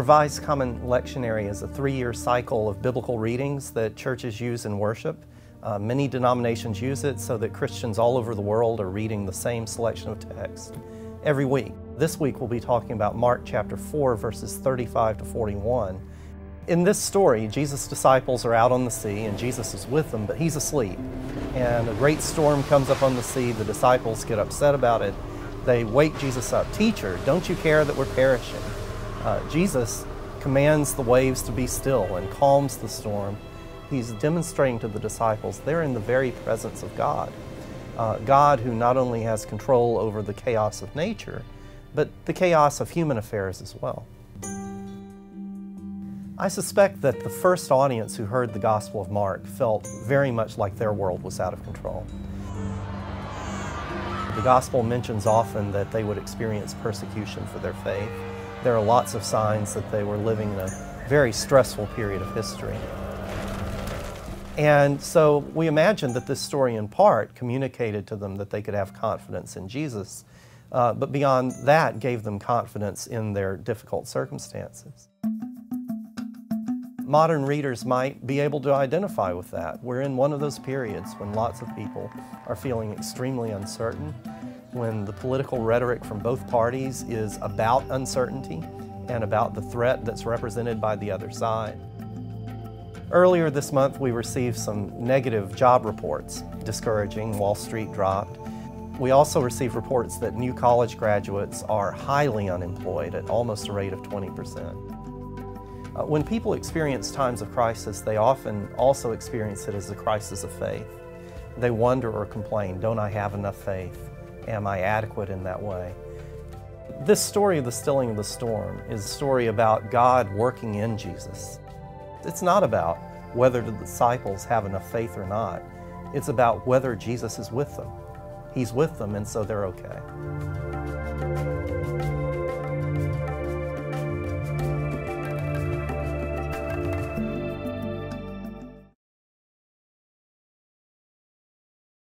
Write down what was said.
Revised Common Lectionary is a 3-year cycle of biblical readings that churches use in worship. Many denominations use it so that Christians all over the world are reading the same selection of text every week. This week we'll be talking about Mark chapter 4, verses 35 to 41. In this story, Jesus' disciples are out on the sea and Jesus is with them, but he's asleep. And a great storm comes up on the sea. The disciples get upset about it. They wake Jesus up. "Teacher, don't you care that we're perishing?" Jesus commands the waves to be still and calms the storm. He's demonstrating to the disciples they're in the very presence of God. God who not only has control over the chaos of nature, but the chaos of human affairs as well. I suspect that the first audience who heard the Gospel of Mark felt very much like their world was out of control. The Gospel mentions often that they would experience persecution for their faith. There are lots of signs that they were living in a very stressful period of history. And so we imagine that this story in part communicated to them that they could have confidence in Jesus, but beyond that gave them confidence in their difficult circumstances. Modern readers might be able to identify with that. We're in one of those periods when lots of people are feeling extremely uncertain, when the political rhetoric from both parties is about uncertainty and about the threat that's represented by the other side. Earlier this month, we received some negative job reports, discouraging. Wall Street dropped. We also received reports that new college graduates are highly unemployed at almost a rate of 20%. When people experience times of crisis, they often also experience it as a crisis of faith. They wonder or complain, don't I have enough faith? Am I adequate in that way? This story of the stilling of the storm is a story about God working in Jesus. It's not about whether the disciples have enough faith or not. It's about whether Jesus is with them. He's with them, and so they're okay.